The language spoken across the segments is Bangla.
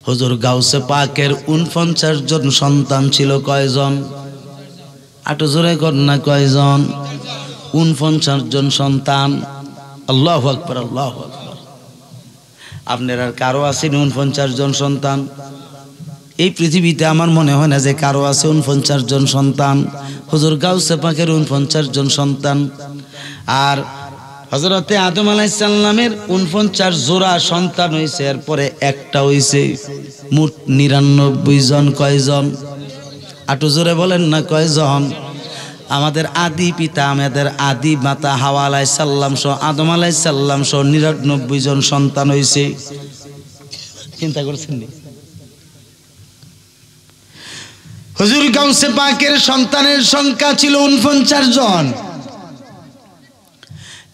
হুজুর গাউসে পাকের ৪৯ জন সন্তান ছিল কয়জন? আটো জোরে কন্যা কয়জন? ৪৯ জন সন্তান। আল্লাহু আকবার, আল্লাহু আকবার। আপনার আর কারো আছেন ৪৯ জন সন্তান? এই পৃথিবীতে আমার মনে হয় না যে কারো আছে ৪৯ জন সন্তান। হুজুর গাউসে পাকের ৪৯ জন সন্তান। আর হযরতে আদম আলাইহিস সালামের ৪৯ জোড়া সন্তান হইছে, এরপরে একটা হইছে। মোট ৯৯ জন। কয়জন? আটো জোরে বলেন না কয়জন? আমাদের আদি পিতা, আমাদের আদি মাতা হাওয়া আলাইহিস সালাম সহ আদম আলাইহিস সালাম সহ ৯৯ জন সন্তান হইছে। চিন্তা করছেন নি? হুজুর গাউসে পাকের সন্তানের সংখ্যা ছিল ৪৯ জন।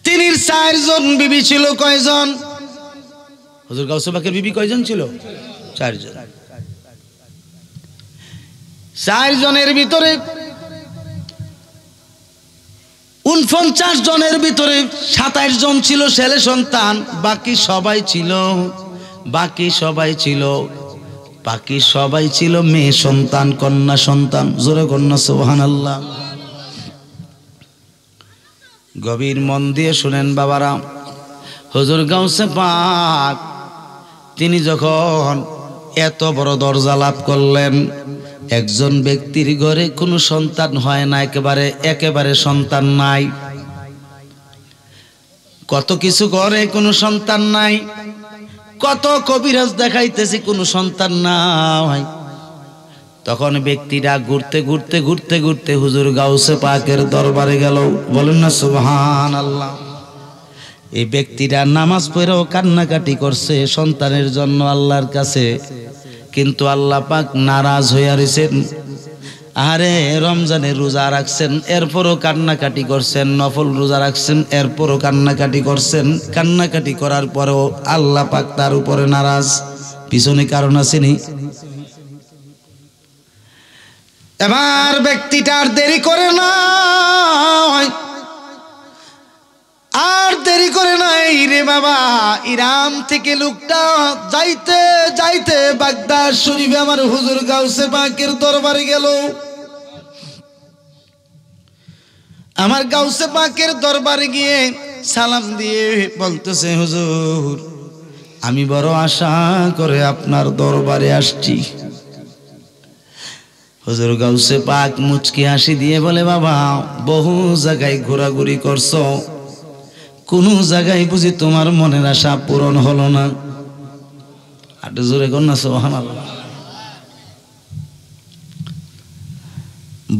তিনির ৪ জন বিবি ছিল। কয়জন? হুজুর গাউসে পাকের বিবি কয়জন ছিল? ৪ জন। ৪ জনের ভিতরে ৪৯ জনের ভিতরে ২৭ জন ছিল ছেলে সন্তান, বাকি সবাই ছিল মেয়ে সন্তান, কন্যা সন্তান। জোরে কন্যা সুবহানাল্লাহ। গভীর মন দিয়ে শুনেন বাবারা, হুজুর গাউসে পাক তিনি যখন এত বড় দরজা লাভ করলেন, একজন ব্যক্তির ঘরে কোনো সন্তান হয় না, একেবারে সন্তান নাই। কত কিছু করে কোনো সন্তান নাই, কত কবিরাজ দেখাইতেছি কোনো সন্তান নাই। তখন ব্যক্তিরা ঘুরতে হুজুর গাউসে পাকের দরবারে গেল। বলেন না সুবহানাল্লাহ। এই ব্যক্তিরা নামাজ পড়েও কান্নাকাটি করছে সন্তানের জন্য আল্লাহর কাছে, কিন্তু আল্লাহ পাক নারাজ হইয়া রইছেন। আরে রমজানে রোজা রাখছেন, এরপরও কান্নাকাটি করছেন, নফল রোজা রাখছেন, এরপরও কান্নাকাটি করছেন। কান্নাকাটি করার পরেও আল্লাহ পাক তার উপরে নারাজ। পিছনে কারণ আছে নি? এবার ব্যক্তিটা আর দেরি করে নাই রে বাবা। ইরান থেকে লোকটা যাইতে বাগদাদ শরীফে আমার হুজুর গাউসে পাকের দরবারে গেল। আমার গাউসে পাকের দরবারে গিয়ে সালাম দিয়ে বলতেছে, হুজুর আমি বড় আশা করে আপনার দরবারে আসছি। হুজুর গাউসে পাক মুচকি হাসি দিয়ে বলে, বাবা বহু জায়গায় ঘোরাঘুরি করছো, কোন জায়গায় বুঝি তোমার মনের আশা পূরণ হলো না? আটু জোরে কন্যা সুবহানাল্লাহ।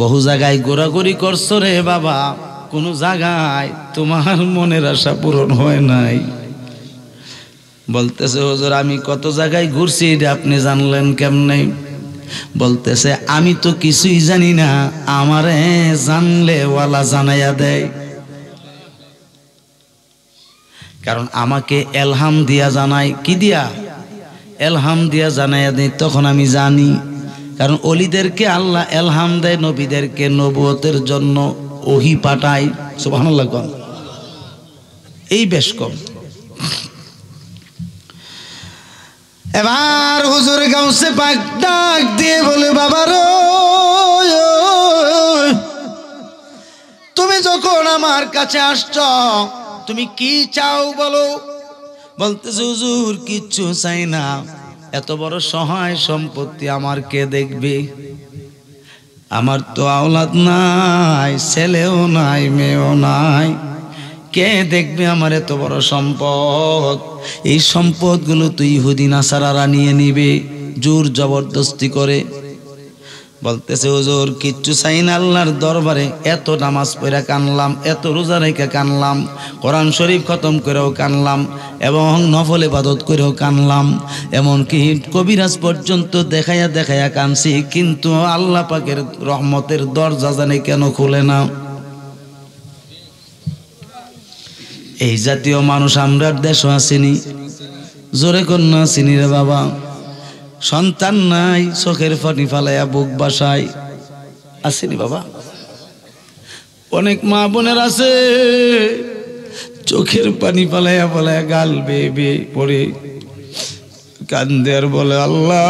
বহু জায়গায় ঘোরাঘুরি করছো রে বাবা, কোন জায়গায় তোমার মনের আশা পূরণ হয় নাই। বলতেছে, হুজুর আমি কত জায়গায় ঘুরছি, এটা আপনি জানলেন কেমনে? বলতেছে, আমি তো কিছুই জানি না, আমারে জানলে ওয়ালা জানাইয়া দেয়। কারণ আমাকে এলহাম দিয়া জানায়। কি দিয়া? এলহাম দিয়া জানাইয়া দেয়, তখন আমি জানি। কারণ ওলিদেরকে আল্লাহ এলহাম দেয়, নবীদেরকে নবুয়তের জন্য ওহী পাঠায়। সুবহানাল্লাহ। এই বেশ কম। এবার হুজুর গাউসে পাক ডাক দিয়ে বলে, বাবারো তুমি যখন আমার কাছে আসছ, তুমি কি চাও বলো? বলতেছে, হুজুর কিচ্ছু চাই না, এত বড় সহায় সম্পত্তি আমার কে দেখবে? আমার তো আওলাদ নাই, ছেলেও নাই, মেয়েও নাই, কে দেখবে আমার এত বড় সম্পদ? এই সম্পদগুলো তো ইহুদি নাসারারা নিয়ে নিবে জোর জবরদস্তি করে। বলতেছে, হুজুর কিচ্ছু চাই না, আল্লাহর দরবারে এত নামাজ পড়া কানলাম, এত রোজা রেখে কানলাম, কোরআন শরীফ খতম করেও কানলাম, এবং নফল ইবাদত করেও কানলাম, এমনকি কবিরাজ পর্যন্ত দেখাইয়া কানছি, কিন্তু আল্লাহ পাকের রহমতের দরজা জানে কেন খুলে না? এই জাতীয় মানুষ আমরার দেশও আসেনি। জোরে কন্যা চিনি রে বাবা। সন্তান নাই, চোখের পানি ফালাইয়া বুক বাসায় আসেনি বাবা? অনেক মা বোনের আছে, চোখের পানি ফালাইয়া গাল বেয়ে বেয়ে পড়ে কান্দে আর বলে, আল্লাহ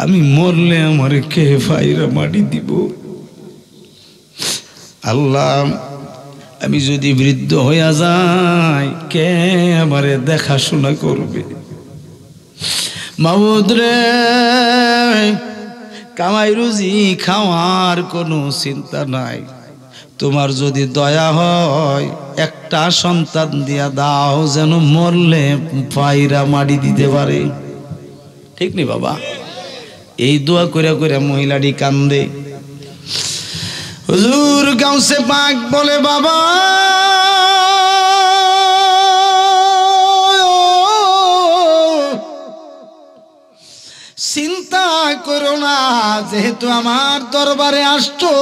আমি মরলে আমার কে ফাইরা মাটি দিব? আল্লাহ আমি যদি বৃদ্ধ হইয়া যাই কে আমারে দেখাশোনা করবে? মাবুদ রে, কামাই রুজি খাওয়ার কোনো চিন্তা নাই, তোমার যদি দয়া হয় একটা সন্তান দিয়া দাও, যেন মরলে পায়রা মাটি দিতে পারে। ঠিক নি বাবা? এই দোয়া করে করে মহিলাটি কান্দে। হুজুর গাউসে পাক বলে, বাবা চিন্তা করো না, যেহেতু আমার দরবারে আসছো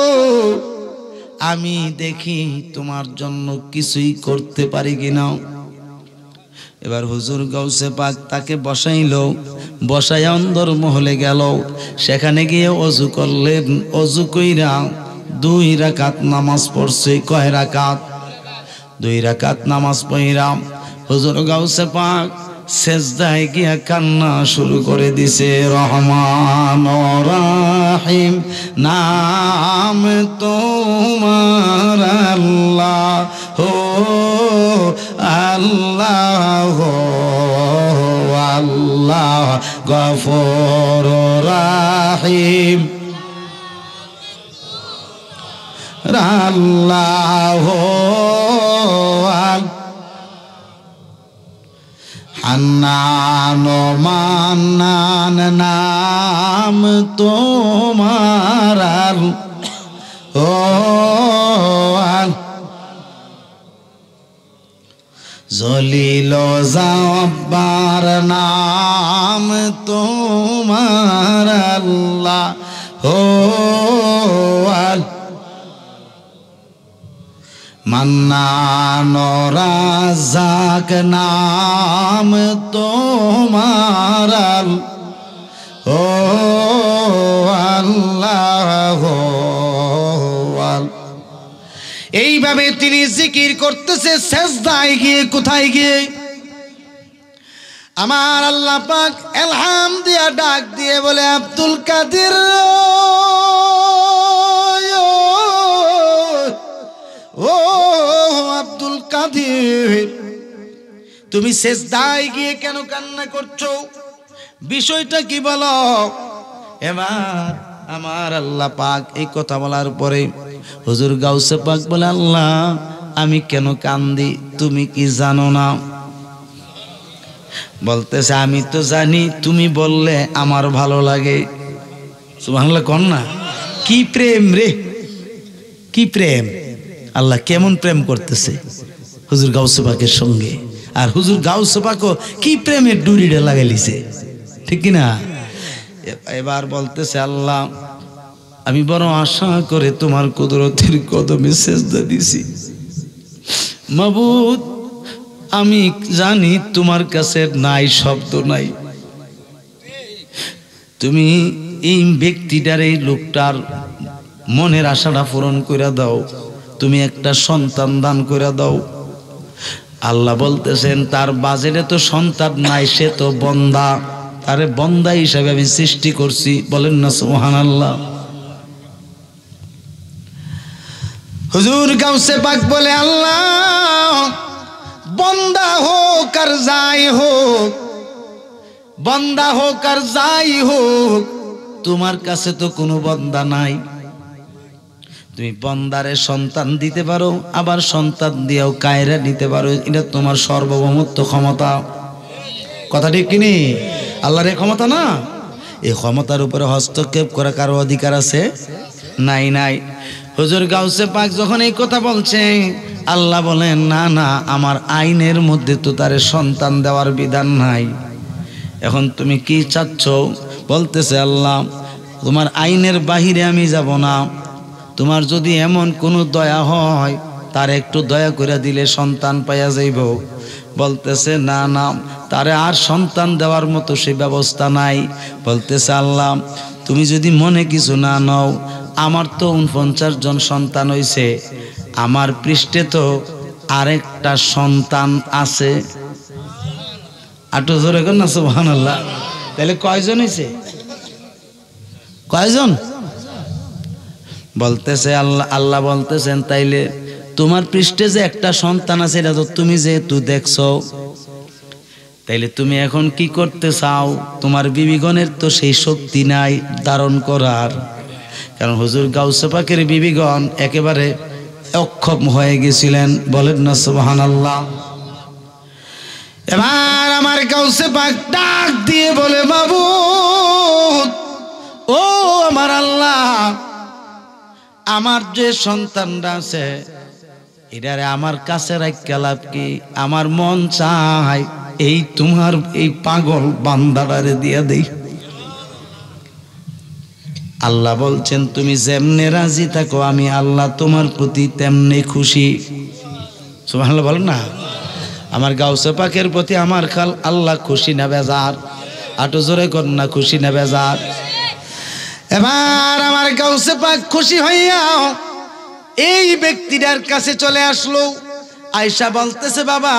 আমি দেখি তোমার জন্য কিছুই করতে পারি কিনা। এবার হুজুর গাউসে পাক তাকে বসাইল, বসাই অন্দর মহলে গেল, সেখানে গিয়ে অজু করলেন। অজু কইরা 2 রাকাত নামাজ পড়ছে। কয় রাকাত? 2 রাকাত নামাজ পড়া হুজুর গাউসে পাক সেজদায় গিয়া কান্না শুরু করে দিছে। রহমান রাহিম নাম তোমার আল্লাহ হো আল্লাহ হো আল্লাহ গফুর রাহিম আল্লাহ হো হান্নান মান্নান নাম তোমার ও জলিল জব্বার নাম তোমার আল্লাহ ও মান্নান রাজ্জাক নাম তোমার ও আল্লাহ। এইভাবে তিনি জিকির করতেছে সেজদায় গিয়ে। কোথায় গিয়ে? আমার আল্লাহ পাক এলহাম দিয়া ডাক দিয়ে বলে, আব্দুল কাদের ও আব্দুল কাদের, তুমি সেজদায় গিয়ে কেন কান্না করছো? বিষয়টা কি বলো? এবার আমার আল্লাহ পাক এই কথা বলার পরে হুজুর গাউসে পাক বলে, আল্লাহ আমি কেন কান্দি তুমি কি জানো না? বলতেছে, আমি তো জানি, তুমি বললে আমার ভালো লাগে। সুবহানাল্লাহ কোন না? কি প্রেম রে, কি প্রেম! আল্লাহ কেমন প্রেম করতেছে হুজুর গাউসে পাকের সঙ্গে। আর হুজুর গাউসে পাকও কি প্রেমের ডুরিটা লাগাইলিছে, ঠিক কিনা? এবার বলতেছে, আল্লাহ আমি বড় আশা করে তোমার কুদরতের কদমে সেজদা দিছি। মাবুদ আমি জানি তোমার কাছে নাই শব্দ নাই, তুমি এই ব্যক্তিটার, এই লোকটার মনের আশাটা পূরণ করে দাও, তুমি একটা সন্তান দান করে দাও। আল্লাহ বলতেছেন, তার বাজেটে তো সন্তান নাই, সে তো বন্দা, তারে বন্দা হিসাবে আমি সৃষ্টি করছি। বলেন না সুবহানাল্লাহ। হুজুর গাউসে পাক বলে, আল্লাহ বন্দা হোক আর যাই হোক, বন্দা হোক আর যাই হোক, তোমার কাছে তো কোনো বন্দা নাই। তুমি বন্দারে সন্তান দিতে পারো, আবার সন্তান দিয়েও কায়রা নিতে পারো, এটা তোমার সর্বভৌমত্ব ক্ষমতা। কথা ঠিক কিনি? আল্লাহর এই ক্ষমতা না? এই ক্ষমতার উপরে হস্তক্ষেপ করা কারো অধিকার আছে? নাই, নাই। হুজুর গাউসে পাক যখন এই কথা বলছে, আল্লাহ বলেন, না না, আমার আইনের মধ্যে তো তারে সন্তান দেওয়ার বিধান নাই। এখন তুমি কি চাচ্ছ? বলতেছে, আল্লাহ তোমার আইনের বাহিরে আমি যাব না, তোমার যদি এমন কোনো দয়া হয় তার একটু দয়া করে দিলে সন্তান পাইয়া যাইব। বলতেছে, না না, তারে আর সন্তান দেওয়ার মতো সে ব্যবস্থা নাই। বলতেছে, আল্লাহ তুমি যদি মনে কিছু না নাও, আমার তো 49 জন সন্তান হইছে, আমার পৃষ্ঠে তো আরেকটা সন্তান আছে। আটো জোরে কর না সুবহানাল্লাহ। তাহলে কয়জন হয়েছে? কয়জন? বলতেছে আল্লাহ, আল্লাহ বলতেছেন তাইলে তোমার পৃষ্ঠে যে একটা সন্তান আছে এটা তো তুমি যেহেতু দেখছো, তাইলে তুমি এখন কি করতে চাও? তোমার বিবিগণের তো সেই শক্তি নাই ধারণ করার, কারণ হুজুর গাউসে পাকের বিবিগণ একেবারে অক্ষম হয়ে গেছিলেন। বলেন না সুবহানাল্লাহ। এবার আমার গাউসে পাক ডাক দিয়ে বলে, মাবুদ ও আমার আল্লাহ, আমার যে সন্তানটা আছে এটারে আমার কাছে রাখা লাভ কি? আমার মন চায় এই তোমার এই পাগল বান্দাটারে দিয়া দেই। আল্লাহ বলছেন তুমি যেমনে রাজি থাকো আমি আল্লাহ তোমার প্রতি তেমনি খুশি। সুবহানাল্লাহ বলেন না। আমার গাউসে পাকের প্রতি আমার খাল আল্লাহ খুশি না বেজার? আটো জোরে কর না, খুশি না বেজার? এবার আমার গাউসে পাক খুশি হইয়া এই ব্যক্তিটার কাছে চলে আসলো। আয়েশা বলতেছে, বাবা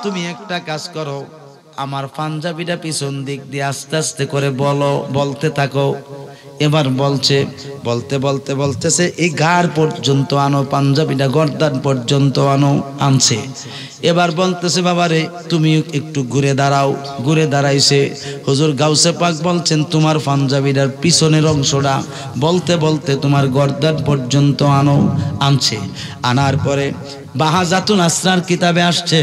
তুমি একটা কাজ করো, আমার পাঞ্জাবিটা পিছন দিক দিয়ে আস্তে আস্তে করে বলতে থাকো। এবার বলছে, বলতে বলতে বলতেছে এই ঘাড় পর্যন্ত আনো, পাঞ্জাবিটা গর্দান পর্যন্ত আনো। আনছে। এবার বলতেছে, বাবারে তুমি একটু ঘুরে দাঁড়াও। ঘুরে দাঁড়াইছে। হুজুর গাউসে পাক বলছেন তোমার পাঞ্জাবিটার পিছনের অংশটা বলতে বলতে তোমার গর্দান পর্যন্ত আনো। আনছে। আনার পরে বাহাজাতুল আসরার কিতাবে আসছে,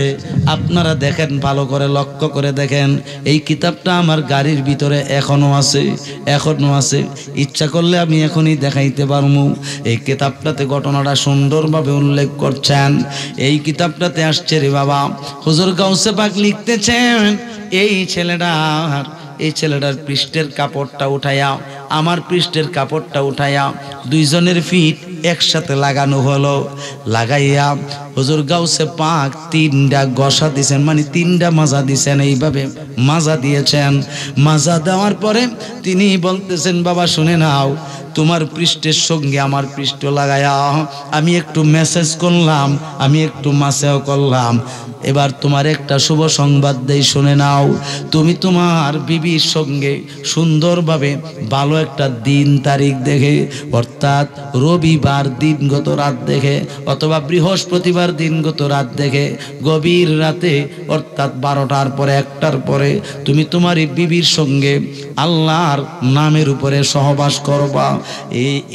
আপনারা দেখেন, ভালো করে লক্ষ্য করে দেখেন, এই কিতাবটা আমার গাড়ির ভিতরে এখনো আছে, এখনো আছে। ইচ্ছা করলে আমি এখনই দেখাইতে পারবো। এই কিতাবটাতে ঘটনাটা সুন্দরভাবে উল্লেখ করছেন। এই কিতাবটাতে আসছে রে বাবা, হুজুর গাউসে পাক লিখতেছেন এই ছেলেটার পৃষ্ঠের কাপড়টা উঠাইয়া আমার পৃষ্ঠের কাপড়টা উঠাইয়া দুইজনের ফিট একসাথে লাগানো হলো। লাগাইয়া হুজুর গাউসে পাক 3টা গসা দিছেন, মানে 3টা মাজা দিছেন। এইভাবে মাজা দিয়েছেন। মাজা দেওয়ার পরে তিনি বলতেছেন, বাবা শুনে নাও, তোমার পৃষ্ঠের সঙ্গে আমার পৃষ্ঠ লাগাইয়া আমি একটু মেসেজ করলাম, আমি একটু মাসেও করলাম। এবার তোমার একটা শুভ সংবাদ দেই, শুনে নাও। তুমি তোমার বিবির সঙ্গে সুন্দরভাবে ভালো একটা দিন তারিখ দেখে, অর্থাৎ রবিবার দিনগত রাত দেখে অথবা বৃহস্পতিবার দিনগত রাত দেখে গভীর রাতে অর্থাৎ 12টার পরে 1টার পরে তুমি তোমার এই বিবির সঙ্গে আল্লাহর নামের উপরে সহবাস করবা।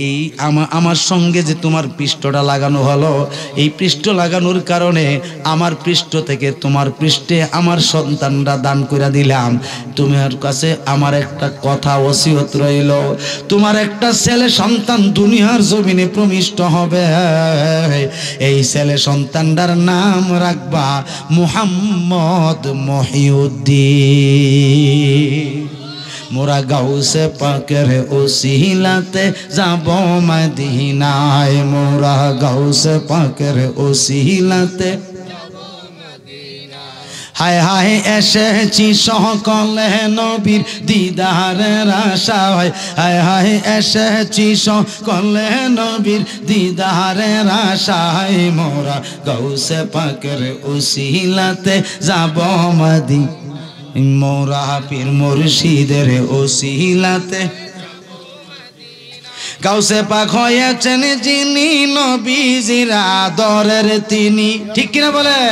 এই আমার সঙ্গে যে তোমার পৃষ্ঠটা লাগানো হলো, এই পৃষ্ঠ লাগানোর কারণে আমার পৃষ্ঠ থেকে তোমার পৃষ্ঠে আমার সন্তানরা দান করে দিলাম। তোমার কাছে আমার একটা কথা ওসিয়ত রইল, তোমার একটা ছেলে সন্তান দুনিয়ার জমিনে প্রবিষ্ট হবে। এই ছেলে সন্তানটার নাম রাখবা মুহাম্মদ মহিউদ্দিন। মোরা গাউসে পাকের ওসিলাতে যাব মদিনায়, মোরা গাউসে পাকের ওসিলাতে। হায় হায় এসেছি সকলে নবীর দিদারের আশায়, হায় হায় এসেছি সকলে নবীর দিদারের আশায়, মোরা গাউসে পাকের ওসিলাতে যাব মদিনা, মোরা পীর মুর্শিদের ওসিলাতে। গাউসে পাক হয়েছেন যিনি নবীজির আদরের তিনি, ঠিক কিনা বলে?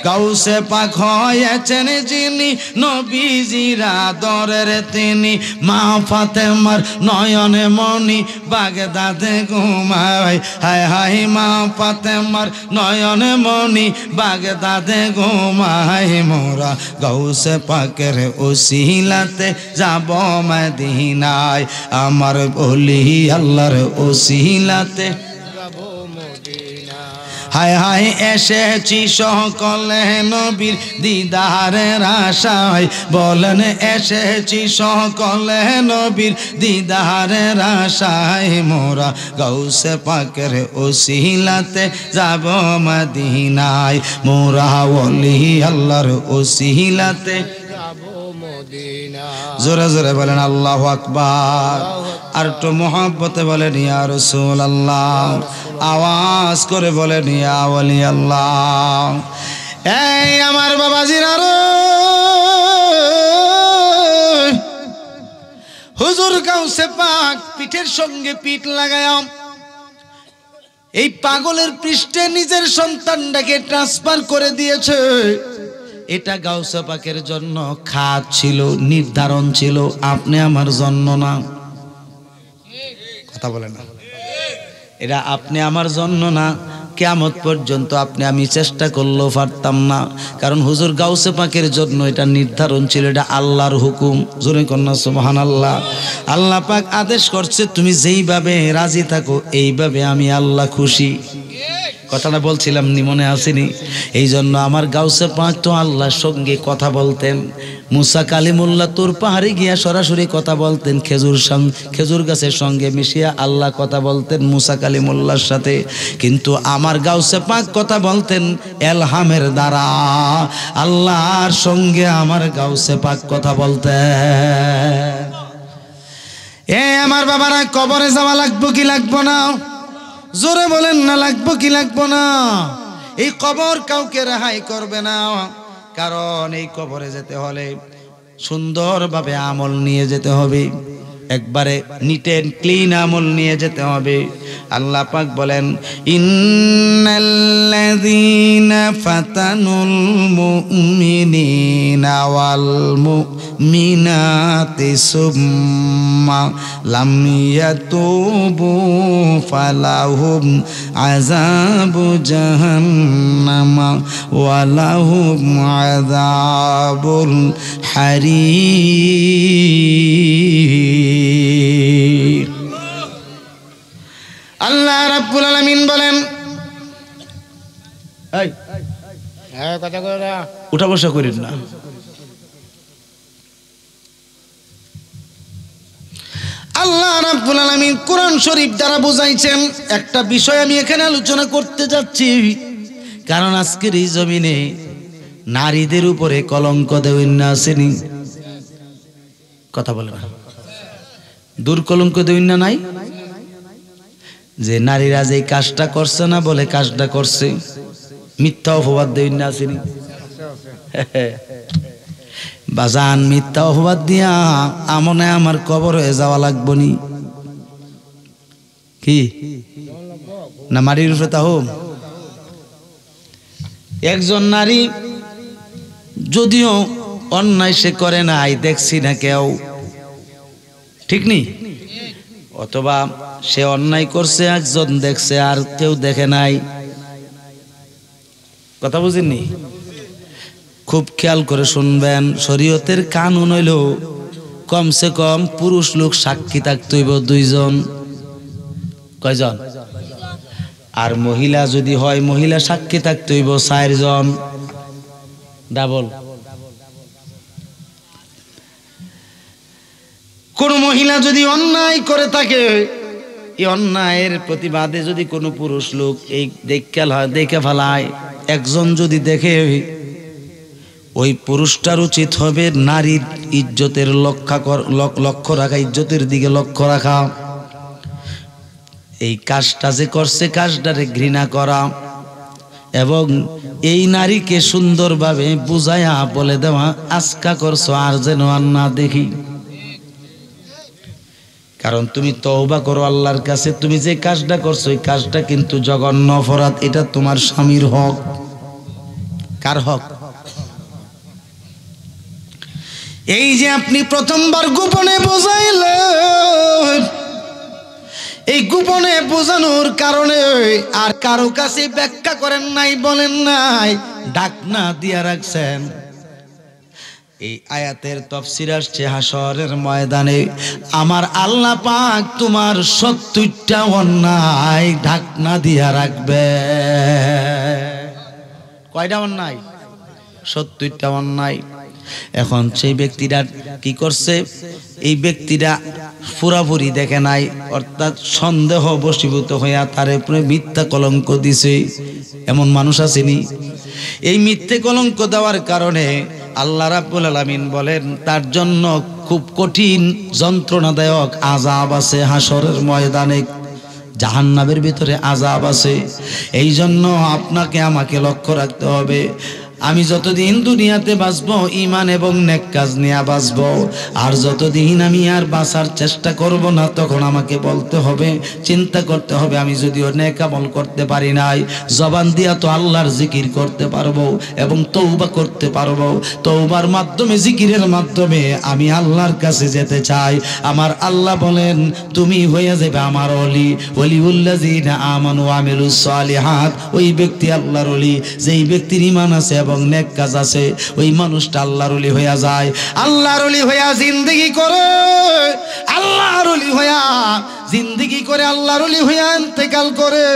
গাউসে পাক হয়েছেন যিনি নবীজির আদরের তিনি, মা ফাতেমার নয়নে মনি বাগদাদে ঘুমায়, হায় হায় মা ফাতেমার নয়নে মনি বাগদাদে ঘুমায়, মোরা গাউসে পাকের ওসিলাতে যাব মদিনায়, আমার বলি আল্লাহর ওসিলাতে। হায় হায় এসেছি সকলে নবীর দিদারের আশায়, বলেন এসেছি সকলে নবীর দিদারের আশায়, মোরা গাউসে পাকের ওসিলাতে যাব মদিনায়, মোরা ওলি আল্লাহর ওসিলাতে। জোরে জোরে বলেন আল্লাহু আকবার। আর একটু মোহাব্বতে বলেন ইয়া রাসূলুল্লাহ, আওয়াজ করে বলেন ইয়া ওলি আল্লাহ। এই আমার বাবাজিরা, হুজুর গাউসে পাক পিঠের সঙ্গে পিঠ লাগায়া এই পাগলের পৃষ্ঠে নিজের সন্তানটাকে ট্রান্সফার করে দিয়েছে। এটা গাউসে পাকের জন্য খাত ছিল, নির্ধারণ ছিল, আপনি আমার জন্য না। কথা বলে না, এটা আপনি আমার জন্য না। কিয়ামত পর্যন্ত আপনি আমি চেষ্টা করলেও পারতাম না, কারণ হুজুর গাউসে পাকের জন্য এটা নির্ধারণ ছিল, এটা আল্লাহর হুকুম। জোরে কন্যা সুবহানাল্লাহ। আল্লাহ পাক আদেশ করছে তুমি যেইভাবে রাজি থাকো এইভাবে আমি আল্লাহ খুশি। কথাটা বলছিলাম নি, মনে আসেনি? এই জন্য আমার গাউসে পাক তো আল্লাহর সঙ্গে কথা বলতেন। মুসা কালিমুল্লাহ তোর পাহাড়ে গিয়া সরাসরি কথা বলতেন, খেজুর গাছের সঙ্গে মিশিয়া আল্লাহ কথা বলতেন মুসা কালিমুল্লাহর সাথে। কিন্তু আমার গাউসে পাক কথা বলতেন এলহামের দ্বারা, আল্লাহর সঙ্গে আমার গাউসে পাক কথা বলতেন। আমার বাবারা, কবরে যাওয়া লাগবো কি লাগবো না? জোরে বলেন না, লাগবো কি লাগবো না? এই কবর কাউকে রেহাই করবে না, কারণ এই কবরে যেতে হলে সুন্দরভাবে আমল নিয়ে যেতে হবে, একবারে নিট এন্ড ক্লিন আমল নিয়ে যেতে হবে। আল্লাহ পাক বলেন ইন্নাল্লাযীনা ফাতানুল মুমিনিনা ওয়াল মুমিনাতি সুম্মা লাম ইয়াতুবু ফালাহুম আযাবু জাহান্নাম ওয়া লাহুম আযাবুল হারিক। আল্লাহ রাব্বুল আলামিন বলেন, এই কথা কই না, উঠা বসা করিস না। আল্লাহ রাব্বুল আলামিন কোরআন শরীফ দ্বারা বুঝাইছেন একটা বিষয় আমি এখানে আলোচনা করতে যাচ্ছি, কারণ আজকের এই জমিনে নারীদের উপরে কলঙ্ক দেওয়ার না আসেনি। কথা বলে না, দূর কলঙ্ক দেওয়ার না নাই, যে নারীরা যে কাজটা করছে না বলে কাজটা করছে, মিথ্যা অপবাদ দেওয়ার না আসেনি। বাজান মিথ্যা অপবাদ দিয়া আমনে আমার কবর হয়ে যাওয়া লাগবো নি কি না? মারির উপরে তাহ একজন নারী যদিও অন্যায় সে করে নাই, দেখছি না কেউ, ঠিক নি? অথবা সে অন্যায় করছে একজন দেখছে আর কেউ দেখে নাই। কথা বুঝেননি? খুব খেয়াল করে শুনবেন, শরীয়তের কানুন হইল কমসে কম পুরুষ লোক সাক্ষী থাকতে হইব 2 জন। কয়জন? আর মহিলা যদি হয় মহিলা সাক্ষী থাকতে হইব 4 জন। ডাবল। কোন মহিলা যদি অন্যায় করে থাকে, এই অন্যায়ের প্রতিবাদে যদি কোনো পুরুষ লোক এই দেখে ফেলায়, একজন যদি দেখে, ওই পুরুষটার উচিত হবে নারীর ইজ্জতের লক্ষ্য রাখা, ইজ্জতের দিকে লক্ষ্য রাখা, এই কাজটা যে করছে কাজটারে ঘৃণা করা, এবং এই নারীকে সুন্দরভাবে বুঝায়া বলে দেওয়া আজকা করছো আর যেন আর না দেখি। কারণ তুমি তওবা করো আল্লাহর কাছে, তুমি যে কাজটা করছো এই কাজটা কিন্তু জঘন্য অপরাধ, এটা তোমার স্বামীর হক। কার হক? এই যে আপনি প্রথমবার গোপনে বোঝাইলেন, এই গোপনে বোঝানোর কারণে আর কারো কাছে ব্যাখ্যা করেন নাই, বলেন নাই, ঢাকনা দিয়া রাখছেন। এই আয়াতের তাফসীর আসছে হাশরের ময়দানে আমার আল্লাহ পাক তোমার 70টা অন্যায় ঢাকনা দিয়া রাখবে। কয়টা অন্যায়? 70টা অন্যায়। এখন সেই ব্যক্তিটা কি করছে? এই ব্যক্তিটা পুরাপুরি দেখে নাই, অর্থাৎ সন্দেহ বশীভূত হইয়া তার উপরে মিথ্যা কলঙ্ক দিছে। এমন মানুষ আসেনি? এই মিথ্যে কলঙ্ক দেওয়ার কারণে আল্লাহ রাব্বুল আলামিন বলেন তার জন্য খুব কঠিন যন্ত্রণাদায়ক আযাব আছে হাশরের ময়দানে, জাহান্নামের ভিতরে আযাব আছে। এই জন্য আপনাকে আমাকে লক্ষ্য রাখতে হবে। আমি যতদিন দুনিয়াতে বাঁচবো ঈমান এবং নেক কাজ নিয়ে বাঁচবো, আর যতদিন আমি আর বাঁচার চেষ্টা করব না তখন আমাকে বলতে হবে, চিন্তা করতে হবে, আমি যদিও নেক আমল করতে পারি নাই, জবান দিয়া তো আল্লাহর জিকির করতে পারবো এবং তওবা করতে পারবো। তওবার মাধ্যমে, জিকিরের মাধ্যমে আমি আল্লাহর কাছে যেতে চাই। আমার আল্লাহ বলেন তুমি হয়ে যাবে আমার ওলি, ওলিউল্লাযিনা আমানু ওয়া আমিলুস সালিহাত। ওই ব্যক্তি আল্লাহর ওলি, যেই ব্যক্তির ঈমান আছে এবং নেক কাজ আছে, ওই মানুষটা আল্লাহর ওলি হয়ে যায়। আল্লাহর ওলি হইয়া জিন্দেগি করে, আল্লাহর ওলি হইয়া জিন্দেগি করে, আল্লাহর ওলি হইয়া ইন্তেকাল করে,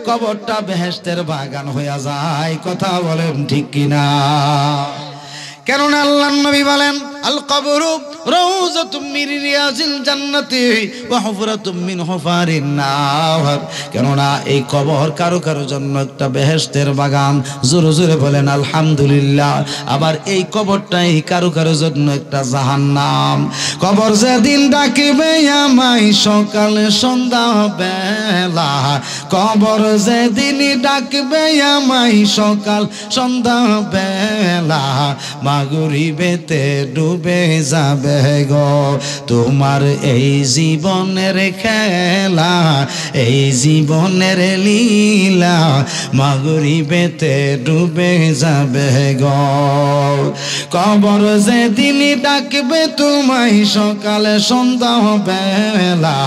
কবরটা বেহেশতের বাগান হইয়া যায়। কথা বলেন ঠিক কিনা? কেননা আল্লাহর নবী বলেন আল কবরু রাউযাতুম মিন রিয়াজিল জান্নাতি ওয়া হুফরাতুম মিন হুফারিন নার। কেননা এই কবর কারো কারো জন্য একটা বেহেশতের বাগান। জোরে জোরে বলেন আলহামদুলিল্লাহ। আবার এই কবরটাই কারো কারো জন্য একটা জাহান্নাম। কবর যেদিন ডাকিবে আমায় সকাল সন্ধ্যা বেলা, কবর যেদিন ডাকবে আমায় সকাল সন্ধ্যা বেলা, মাগরিবেতে ডুবে যাবে গো তোমার এই জীবনের খেলা, এই জীবনের লীলা, মাগরিবেতে ডুবে যাবে গো। কবর যেদিন ডাকবে তোমায় সকাল সন্ধ্যা বেলা,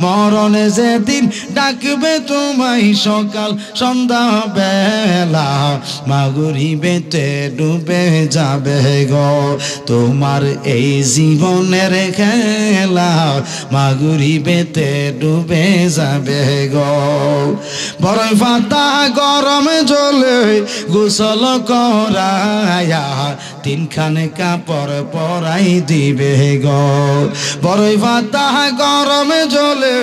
মরণ যেদিন ডাকবে তোমায় সকাল সন্ধ্যা বেলা, মাগরিবেতে ডুবে যাবে গো তোমার এই জীবনের খেলা, মাগরিবেতে ডুবে যাবে গো। বরই পাতা গরমে জলে গোসল করায়া, তিনখানে কাপড় পরাই দিবে গো। বরই পাতা গরমে জলে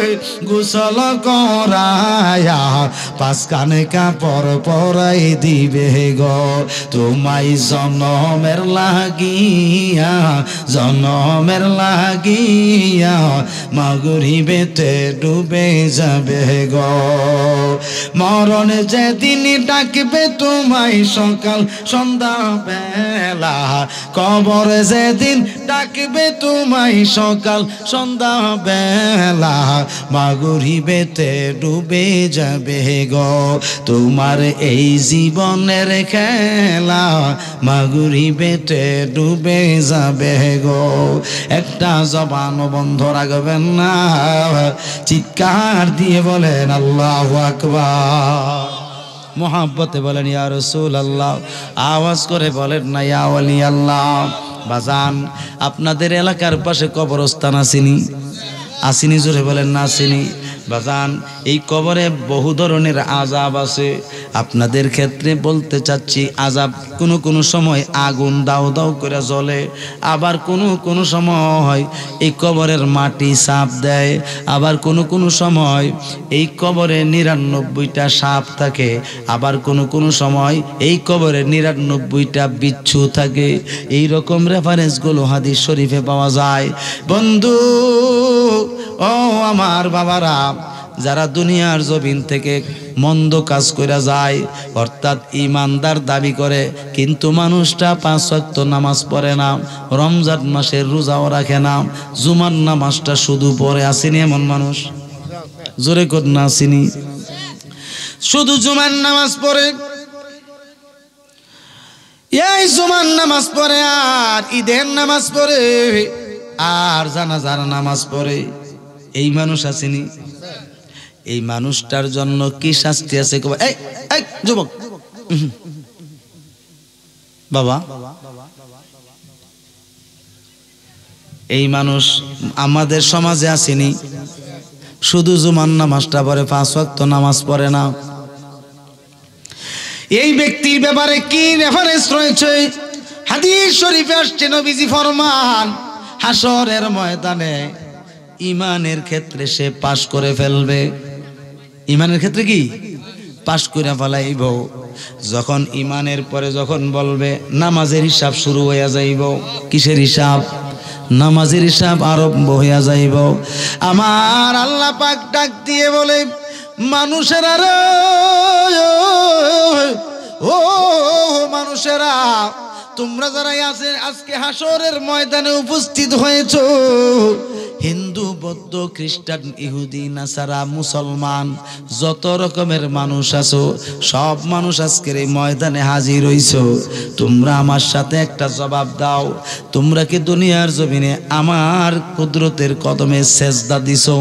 গোসল করায়া, পাঁচখানে কাপড় পরাই দিবে গো তোমায় জনমের লাগিয়া, জনমের লাগিয়া, মাগরিবেতে ডুবে যাবে গো। মরণ যেদিন ডাকবে তোমায় সকাল সন্ধ্যা বেলা, কবর যেদিন ডাকবে তোমায় সকাল সন্ধ্যা বেলা, মাগরিবেতে ডুবে যাবে গো তোমার এই জীবনের খেলা, মাগরিবেতে ডুবে যাবে গো। একটা জবান বন্ধ রাখবেন না, চিৎকার দিয়ে বলেন আল্লাহু আকবার। মোহাব্বতে বলেন ইয়া রাসূলুল্লাহ, আওয়াজ করে বলেন না ইয়া ওলি আল্লাহ। বাজান, আপনাদের এলাকার পাশে কবরস্থান আসেনি? আসেনি? জোরে বলেন না আসেনি? বাজান, এই কবরে বহু ধরনের আযাব আছে। আপনাদের ক্ষেত্রে বলতে চাচ্ছি, আযাব কোনো কোনো সময় আগুন দাও দাও করে জ্বলে, আবার কোনো কোনো সময় এই কবরের মাটি সাপ দেয়, আবার কোনো কোনো সময় এই কবরে ৯৯টা সাপ থাকে, আবার কোনো কোনো সময় এই কবরে ৯৯টা বিচ্ছু থাকে। এই রকম রেফারেন্সগুলো হাদিস শরীফে পাওয়া যায়। বন্ধু ও আমার বাবারা, যারা দুনিয়ার জমিন থেকে মন্দ কাজ করে যায়, অর্থাৎ ইমানদার দাবি করে, কিন্তু মানুষটা ৫ ওয়াক্ত নামাজ পড়ে না, রমজান মাসের রোজাও রাখে না, জুমার নামাজটা শুধু পড়ে। আসেনি এমন মানুষ? জোরে কর না, আসেনি? শুধু জুমার নামাজ পড়ে, এই জুমার নামাজ পড়ে, আর ঈদের নামাজ পড়ে, আর জানাজার নামাজ পড়ে। এই মানুষ আসেনি? এই মানুষটার জন্য কি শাস্তি আছে? এই যুবক বাবা, এই মানুষ আমাদের সমাজে আসেনি, শুধু জুমার নামাজটা পড়ে, ৫ ওয়াক্ত নামাজ পড়ে না। এই ব্যক্তির ব্যাপারে কি রেফারেন্স রয়েছে? হাদিস শরীফে আসছে, নবীজি ফরমান, হাসরের ময়দানে ইমানের ক্ষেত্রে সে পাশ করে ফেলবে। ইমানের ক্ষেত্রে কি পাশ করে ফেলাইব। যখন ইমানের পরে যখন বলবে নামাজের হিসাব শুরু হইয়া যাইব। কিসের হিসাব? নামাজের হিসাব আরম্ভ হইয়া যাইব। আমার আল্লাহ পাক ডাক দিয়ে বলে, মানুষের আরে ও মানুষেরা, তোমরা যারা আজকে হাসরের ময়দানে উপস্থিত হয়েছো, হিন্দু, বৌদ্ধ, খ্রিস্টান, ইহুদি, নাসারা, মুসলমান, যত রকমের মানুষ আছো, সব মানুষ আজকের এই ময়দানে হাজির হইছো। তোমরা আমার সাথে একটা জবাব দাও, তোমরা কি দুনিয়ার জমিনে আমার কুদরতের কদমে সেজদা দিছো?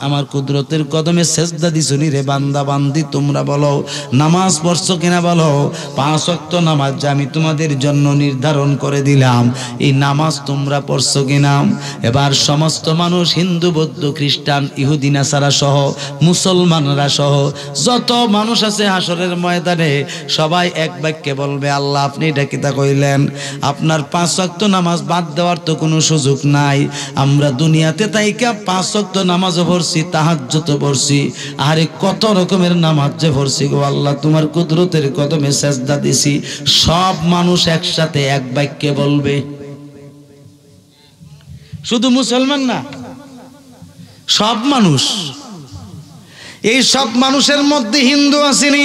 আমার কুদরতের কদমে সেজদা দিছো নি রে বান্দা বান্দি? তোমরা বলো। নামাজ পড়ছো কিনা বলো। 5 ওয়াক্ত নামাজ যে আমি তোমাদের জন্য নির্ধারণ করে দিলাম, এই নামাজ তোমরা পড়ছো কিনা? এবার সমস্ত মানুষ, হিন্দু, বৌদ্ধ, খ্রিস্টান, ইহুদি, নাসারা সহ, মুসলমানরা সহ যত মানুষ আছে হাসরের ময়দানে, সবাই এক বাক্যে বলবে, আল্লাহ আপনি এটা কিতা কইলেন? আপনার 5 ওয়াক্ত নামাজ বাদ দেওয়ার তো কোনো সুযোগ নাই। আমরা দুনিয়াতে তাইকা 5 ওয়াক্ত নামাজও পড়ছি, তাহাজ্জুদও পড়ছি, আরে কত রকমের নামাজ যে পড়ছি গো আল্লাহ, তোমার কুদরতের কদমে সেজদা দিছি। সব মানুষ একসাথে এক বাক্যে বলবে। শুধু মুসলমান না, সব মানুষ। এই সব মানুষের মধ্যে হিন্দু আসেনি,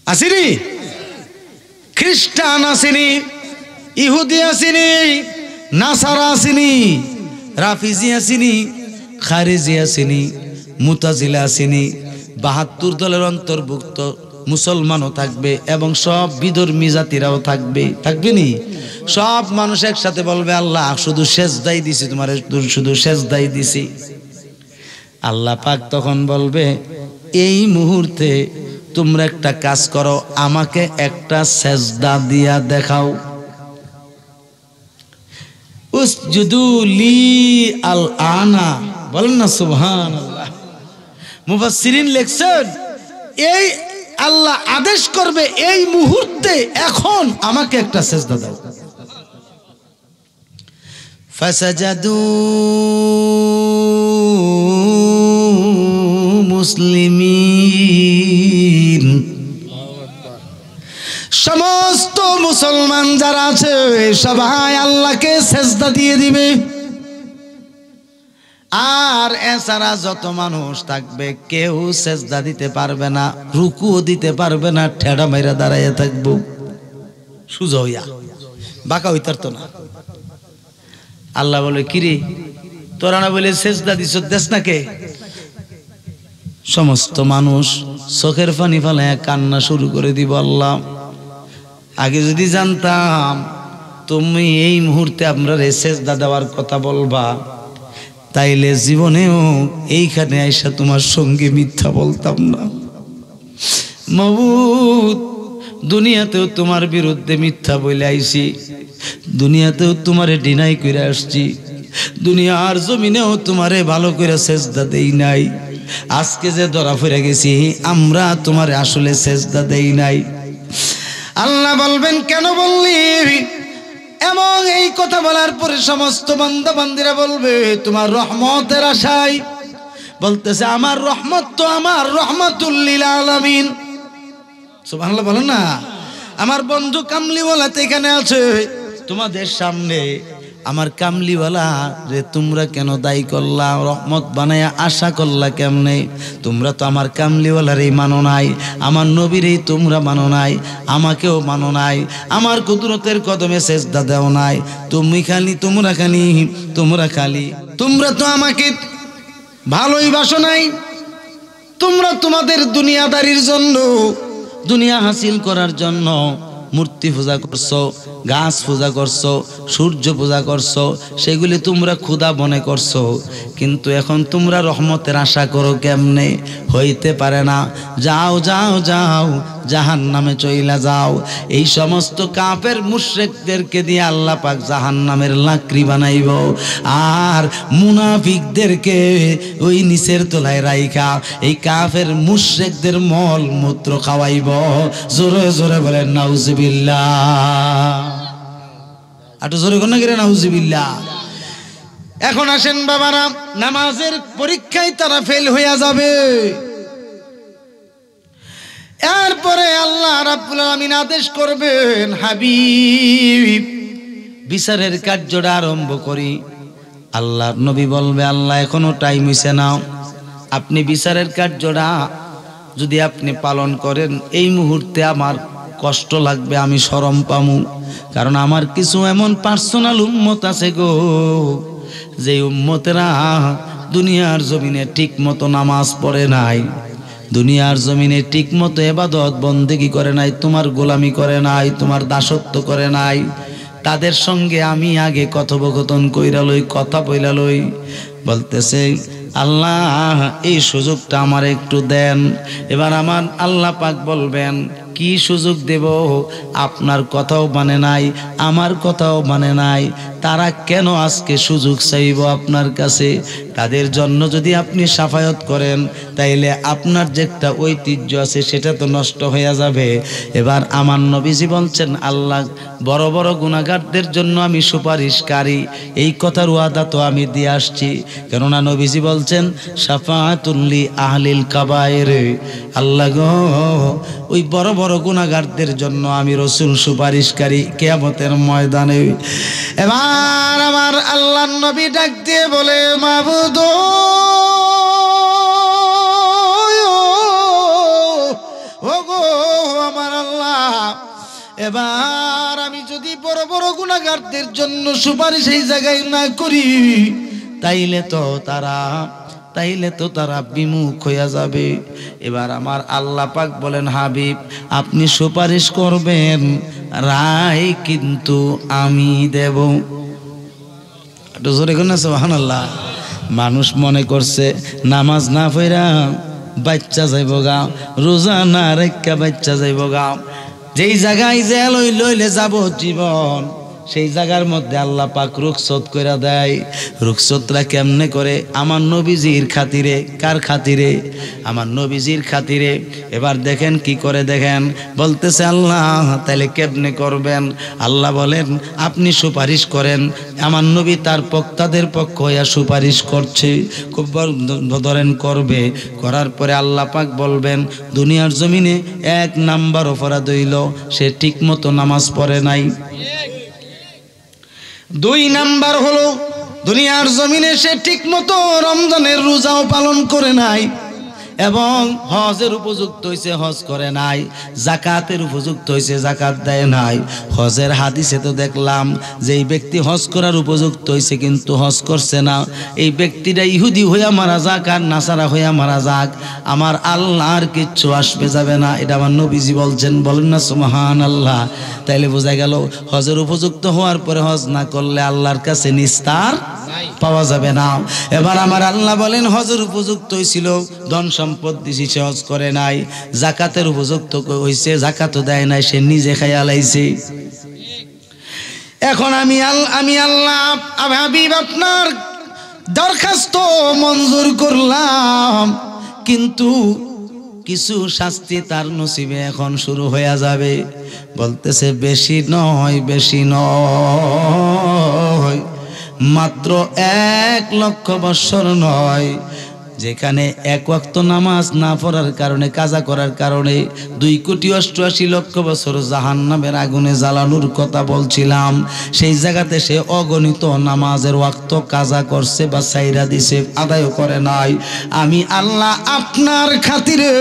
আসেনি, খ্রিস্টান আসেনি, ইহুদি আসেনি, নাসারা আসেনি, রাফিজি আসেনি, খারিজি আসেনি, মুতাজিলা আসেনি, 72 দলের অন্তর্ভুক্ত মুসলমানও থাকবে এবং সব বিধর্মী জাতিরাও থাকবে, থাকবে নি? সব মানুষ একসাথে বলবে, আল্লাহ শুধু সেজদাই দিছি, তোমার শুধু সেজদাই দিছি। আল্লাহ পাক তখন বলবে, এই মুহূর্তে তোমরা একটা কাজ করো, আমাকে একটা সেজদা দিয়া দেখাও। উসজুদু লি আল আনা, বলেন না সুবহানাল্লাহ। মুফাসসিরিন লেখছেন, এই আল্লাহ আদেশ করবে, এই মুহূর্তে, এখন আমাকে একটা সেজদা দাও। ফাসাজাদু মুসলিমিন, সমস্ত মুসলমান যারা আছে সবাই আল্লাহকে সেজদা দিয়ে দিবে। আর এছাড়া যত মানুষ থাকবে কেউ সেজদা দিতে পারবে না, রুকুও দিতে পারবে না, ঠেড়া মাইরা দাঁড়াইয়া থাকবো, সুজা হইয়া, বাঁকা হইতার তো না। আল্লাহ বলে, কিরে তোরা না বলে সেজদা দিছ, দেশ না কে? সমস্ত মানুষ চোখের পানি ফেলায় কান্না শুরু করে দিব। আল্লাহ, আগে যদি জানতাম তুমি এই মুহূর্তে আমরা সেজদা দেওয়ার কথা বলবা, তাইলে জীবনেও এইখানে আইসা তোমার সঙ্গে মিথ্যা বলতাম না। মাবুদ, দুনিয়াতেও তোমার বিরুদ্ধে মিথ্যা বলে আইছি, দুনিয়াতেও তোমারে ডিনাই করে আসছি, দুনিয়ার জমিনেও তোমারে ভালো করে সেজদা দেই নাই। আজকে যে ধরা পড়ে গেছি, আমরা তোমারে আসলে সেজদা দেই নাই। আল্লাহ বলবেন, কেন বললি? এবং এই কথা বলার পরে সমস্ত বান্দা বান্দিরা বলবে, তোমার রহমতের আশায়। বলতেছে, আমার রহমত তো আমার রহমাতুল লিল আলামিন। সুবহানাল্লাহ বলেন না। আমার বন্ধু কামলিওয়ালা তো এখানে আছে তোমাদের সামনে, আমার কামলিওয়ালা রে তোমরা কেন দায়ী করলা, রহমত বানায়া আশা করলা কেমনে? তোমরা তো আমার কামলিওয়ালারই মানো নাই, আমার নবীরই তোমরা মানো নাই, আমাকেও মানো নাই, আমার কুদরতের কদমে সেজদা দেও নাই। তোমরা তো আমাকে ভালোই বাসো নাই। তোমরা তোমাদের দুনিয়াদারির জন্য, দুনিয়া হাসিল করার জন্য মূর্তি পূজা করছো, গাছ পূজা করছো, সূর্য পূজা করছো, সেগুলি তোমরা ক্ষুধা মনে করছো। কিন্তু এখন তোমরা রহমতের আশা করো কেমনে? হইতে পারে না। যাও যাও যাও, জাহান্নামে চইলা যাও। এই সমস্ত কাফের মুশরিকদেরকে দিয়ে আল্লাহ পাক জাহান্নামের লাকড়ি বানাইব, আর মুনাফিকদেরকে ওই নিচের তলায় রাইখা এই কাফের মুশরিকদের মল মূত্র খাওয়াইব। জোরে জোরে বলেন নাউজুবিল্লাহ। আটো জোরে কোন গিরে নাউজুবিল্লাহ। এখন আসেন বাবারা, নামাজের পরীক্ষায় তারা ফেল হইয়া যাবে। এরপরে আল্লাহ রাব্বুল আলামিন আদেশ করবেন, হাবিব বিচারের কার্যটা আরম্ভ করি। আল্লাহর নবী বলবে, আল্লাহ এখনো টাইম হইছে না, আপনি বিচারের কার্যটা যদি আপনি পালন করেন এই মুহূর্তে আমার কষ্ট লাগবে, আমি শরম পামু, কারণ আমার কিছু এমন পার্সোনাল উম্মত আছে গো, যে উম্মতেরা দুনিয়ার জমিনে ঠিক মতো নামাজ পড়ে নাই, দুনিয়ার জমিনে ঠিক মতো ইবাদত বন্দেগী করে নাই, তোমার গোলামি করে নাই, তোমার দাসত্ব করে নাই। তাদের সঙ্গে আমি আগে কথোপকথন কইরা লই, কথা বইলা লই। বলতেছে আল্লাহ এই সুযোগটা আমার একটু দেন। এবার আমার আল্লাহ পাক বলবেন কি সুযোগ দেব? আপনার কথাও মানে নাই, আমার কথাও মানে নাই, তারা কেন আজকে সুযোগ চাইব আপনার কাছে? তাদের জন্য যদি আপনি সাফায়াত করেন তাইলে আপনার যে একটা ঐতিহ্য আছে সেটা তো নষ্ট হয়ে যাবে। এবার আমার নবীজি বলছেন আল্লাহ বড় বড় গুনাহগারদের জন্য আমি সুপারিশকারী, এই কথার ওয়াদা তো আমি দিয়ে আসছি। কেননা নবীজি বলছেন শাফাআতুল লি আহলিল কাবায়ের, আল্লাহ গো ওই বড় বড় গুনাহগারদের জন্য আমি রাসূল সুপারিশকারী কিয়ামতের ময়দানে। এবার আমার আল্লাহর নবী ডাক দিয়ে বলে মাবুদ ও গো আমার আল্লাহ, এবার আমি যদি বড় বড় গুনাহগারদের জন্য সুপারিশ এই জায়গায় না করি তাইলে তো তারা বিমুখ হইয়া যাবে। এবার আমার আল্লাহ পাক বলেন হাবিব আপনি সুপারিশ করবেন, রায় কিন্তু আমি দেব। একটু জোরে কর না সুবহানাল্লাহ। মানুষ মনে করছে নামাজ না পড়া বাচ্চা যাইব গা, রোজা না রেখা বাচ্চা যাইব গা। যেই জায়গায় যে লইলে যাব জীবন, সেই জায়গার মধ্যে আল্লাহ পাক রুখসত কইরা দেয়। রুখসতরা কেমনে করে? আমার নবীজির খাতিরে। কার খাতিরে? আমার নবীজির খাতিরে। এবার দেখেন কি করে, দেখেন বলতেছে আল্লাহ তাইলে কেমনে করবেন? আল্লাহ বলেন আপনি সুপারিশ করেন। আমার নবী তার তাদের পক্ষ হইয়া সুপারিশ করছে, খুব ধরেন করবে। করার পরে আল্লাহ পাক বলবেন দুনিয়ার জমিনে 1 নাম্বার অপরাধ হইল সে ঠিক মতো নামাজ পড়ে নাই। 2 নাম্বার হলো দুনিয়ার জমিনে সে ঠিক মতো রমজানের রোজাও পালন করে নাই, এবং হজের উপযুক্ত হইছে হজ করে নাই, যাকাতের উপযুক্ত হইছে যাকাত দেয় নাই। হজের হাদিসে তো দেখলাম যে এই ব্যক্তি হজ করার উপযুক্ত হইছে কিন্তু হজ করছে না, এই ব্যক্তিটা ইহুদি হইয়া মারা যাক আর নাসারা হইয়া মারা যাক, আমার আল্লাহর কিচ্ছু আসবে যাবে না। এটা আমার নবীজি বলছেন, বলেন না সুবহানাল্লাহ। তাইলে বোঝা গেল হজের উপযুক্ত হওয়ার পরে হজ না করলে আল্লাহর কাছে নিস্তার পাওয়া যাবে না। এবার আমার আল্লাহ বলেন হজের উপযুক্ত হয়েছিল, ধন সম্পদ দিছি সে হজ করে নাই, যাকাতের উপযুক্ত হয়েছে যাকাতও দেয় নাই, সে নিজে খাইয়া লাইছে। এখন আমি আল্লাহ হাবিব আপনার দরখাস্ত মঞ্জুর করলাম, কিন্তু কিছু শাস্তি তার নসিবে এখন শুরু হয়ে যাবে। বলতেছে বেশি নয়, মাত্র 1 লক্ষ বৎসর নয়, যেখানে 1 ওয়াক্ত নামাজ না পড়ার কারণে, কাজা করার কারণে 2,88,00,000 বছর জাহান্নামের আগুনে জ্বালানোর কথা বলছিলাম, সেই জায়গাতে সে অগণিত নামাজের ওয়াক্ত কাজা করছে বা সাইরা দিছে, আদায় করে নাই। আমি আল্লাহ আপনার খাতিরে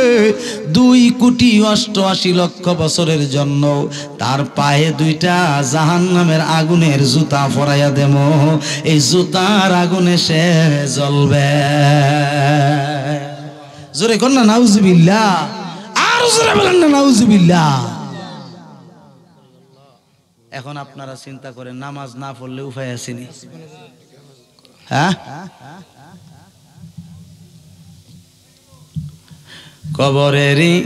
2,88,00,000 বছরের জন্য তার পায়ে 2টা জাহান্নামের আগুনের জুতা পরাইয়া দেব, এই জুতার আগুনে সে জ্বলবে। জোরে কর না নাউজুবিল্লাহ, আর জোরে বলেন না নাউজুবিল্লাহ। এখন আপনারা চিন্তা করেন নামাজ না পড়লে উপায় আসেনি? হ্যাঁ, কবরেরই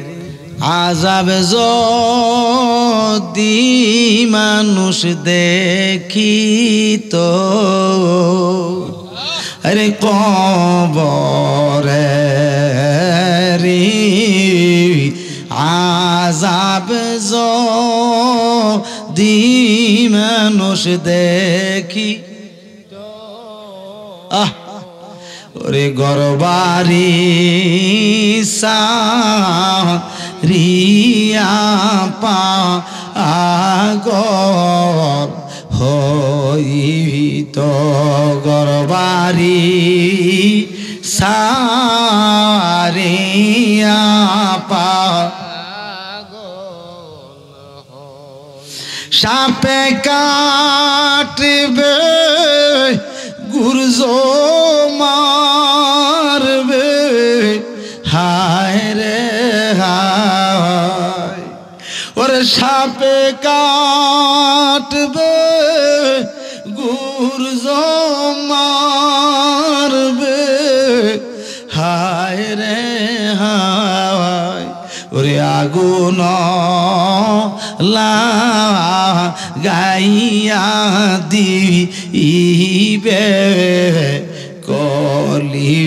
আযাব যদি মানুষ দেখিত, আরে কবরেরই আযাব যদি মানুষ দেখি, ওরে গরবারি সারিয়া পাগল হইত, গরবারি সারিয়া পা সাপে কাটবে গুরজো মারবে হায় রে হায় ওরে সাপে কাটবে গুরজো মারবে হায় রে হায় ওরে আগুন লাগাইয়া দিবে কলি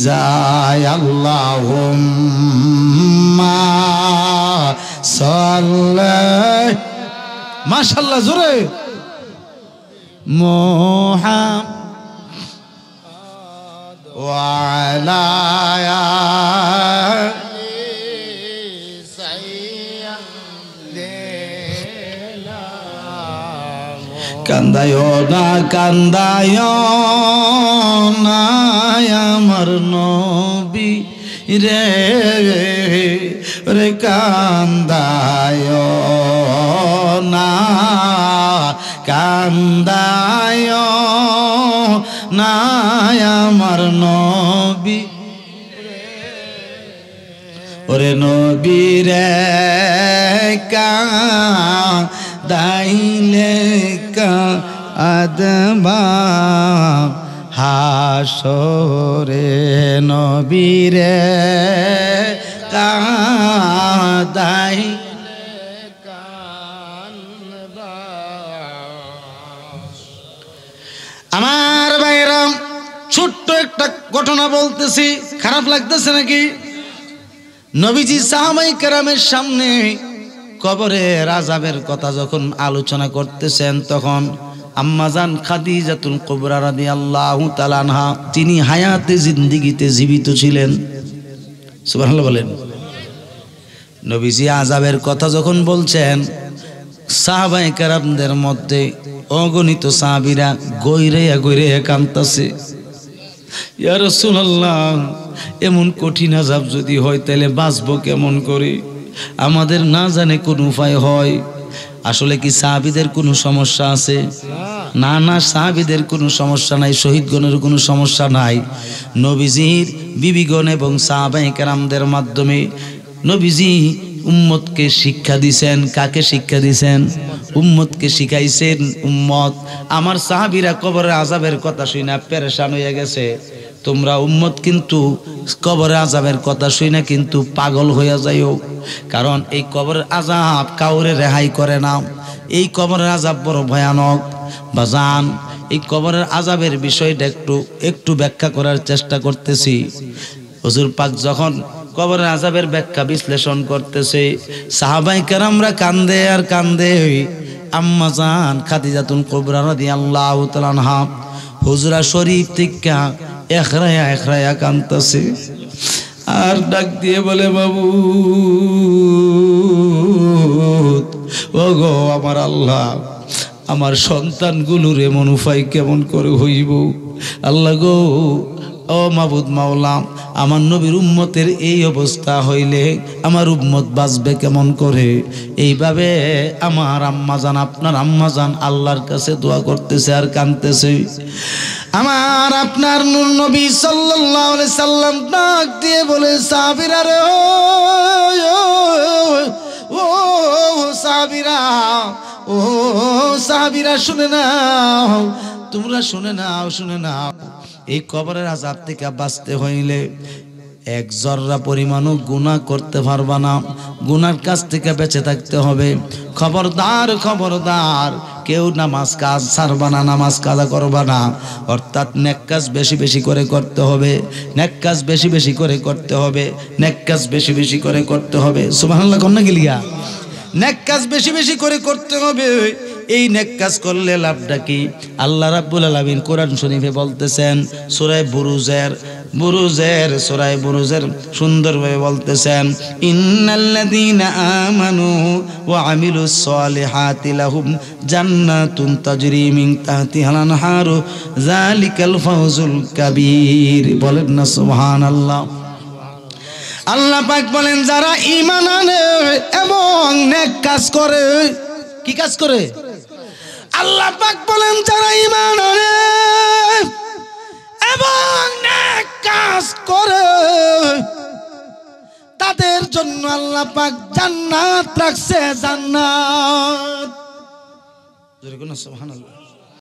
যায় আল্লাহুম্মা সাল্লি মাশাআল্লাহ জোরে মুহাম্মদ ওয়া আলা কান্দায়ো না আমার নবী রে রে কান্দায়ো না আমার নবী ওরে নবী রে দাইলে আদমা হাসরে নবীরে কাদাই আমার ভাইরা ছোট্ট একটা ঘটনা বলতেছি, খারাপ লাগতেছে নাকি? নবীজি সাহাবায়ে কেরামের সামনে কবরের আযাবের কথা যখন আলোচনা করতেছেন তখন আম্মাজান খাদিজাতুল কুবরা রাদিয়াল্লাহু তাআলা আনহা তিনি হায়াতে জিন্দেগিতে জীবিত ছিলেন। সুবহানাল্লাহ বলেন। নবীজি আযাবের কথা যখন বলছেন সাহাবায়ে কেরামদের মধ্যে অগণিত সাহাবীরা গইরাইয়া গইরাইয়া কাঁদতেছে, ইয়া রাসূলুল্লাহ এমন কঠিন আযাব যদি হয় তাহলে বাঁচবো কেমন করে? আমাদের না জানে কোন উপায় হয়। আসলে কি সাহাবীদের কোনো সমস্যা আছে? না না, সাহাবীদের কোনো সমস্যা নাই, শহীদগণের কোনো সমস্যা নাই। নবীজির বিবিগণ এবং সাহাবায়ে কেরামদের মাধ্যমে নবীজি উম্মতকে শিক্ষা দিছেন। কাকে শিক্ষা দিছেন? উম্মতকে শিখাইছেন। উম্মত আমার সাহাবীরা কবরের আযাবের কথা শুনে পেরেশান হয়ে গেছে, তোমরা উম্মত কিন্তু কবরের আযাবের কথা শুনে কিন্তু পাগল হয়ে যাইও, কারণ এই কবরের আযাব কাউরে রেহাই করে না। এই কবরের আযাব বড় ভয়ানক। বাজান, এই কবরের আযাবের বিষয়টা একটু ব্যাখ্যা করার চেষ্টা করতেছি। হুজুর পাক যখন কবরের আযাবের ব্যাখ্যা বিশ্লেষণ করতেছে, সাহাবায়ে কেরামরা কান্দে আর কান্দে। আম্মা জান খাদিজাতুল কুবরা রাদিয়াল্লাহু তাআলা আনহা হুজরা শরীফ থেকে এখরায়া কান্দতেছে আর ডাক দিয়ে বলে, বাবু ওগো আমার আল্লাহ, আমার সন্তানগুলোর এমন উপায় কেমন করে হইব? আল্লাহ গো, ও মাবুদ মাওলা, আমার নবীর উম্মতের এই অবস্থা হইলে আমার উম্মত বাঁচবে কেমন করে? এইভাবে আমার আম্মাজান, আপনার আম্মাজান আল্লাহর কাছে দোয়া করতেছে আর কাঁদতেছে। আমার আপনার নূর নবী সাল্লাল্লাহু আলাইহি সাল্লাম ডাক দিয়ে বলে, সাহাবীরা রে, ও সাহাবীরা, ও সাহাবীরা শুনে নাও, তোমরা শুনে নাও, শুনে নাও। এই কবরের আযাব থেকে বাঁচতে হইলে এক জর্রা পরিমাণও গুনাহ করতে পারবা না, গুনার কাছ থেকে বেঁচে থাকতে হবে। খবরদার খবরদার, কেউ নামাজ কাজ ছাড়বা না, নামাজ কাজা করবা না। অর্থাৎ নেক কাজ বেশি বেশি করে করতে হবে, নেক কাজ বেশি বেশি করে করতে হবে, নেক কাজ বেশি বেশি করে করতে হবে। সুবহানাল্লাহ কন্যা গিলিয়া, নেক কাজ বেশি বেশি করে করতে হবে। এই নেক কাজ করলে লাভটা কি? আল্লাহ রাব্বুল আলামিন কোরআন শরীফে বলতেছেন সূরা বুরুজের সূরা বুরুজের সুন্দরভাবে বলতেছেন ইন্নাল্লাযীনা আমানু ওয়া আমিলুস সলিহাতি লাহুম জান্নাতুন তাজরি মিন তাহতিহাল আনহারু যালিকাল ফাওজুল কাবীর। বলেন না সুবহানাল্লাহ। আল্লাহ পাক বলেন যারা ঈমান আনে এবং নেক কাজ করে। কি কাজ করে? আল্লাহ পাক বলেন যারা ঈমান আনে এবং নেক কাজ করে তাদের জন্য আল্লাহ পাক জান্নাত রাখছে। জান্নাত। জোরে কোন সুবহানাল্লাহ।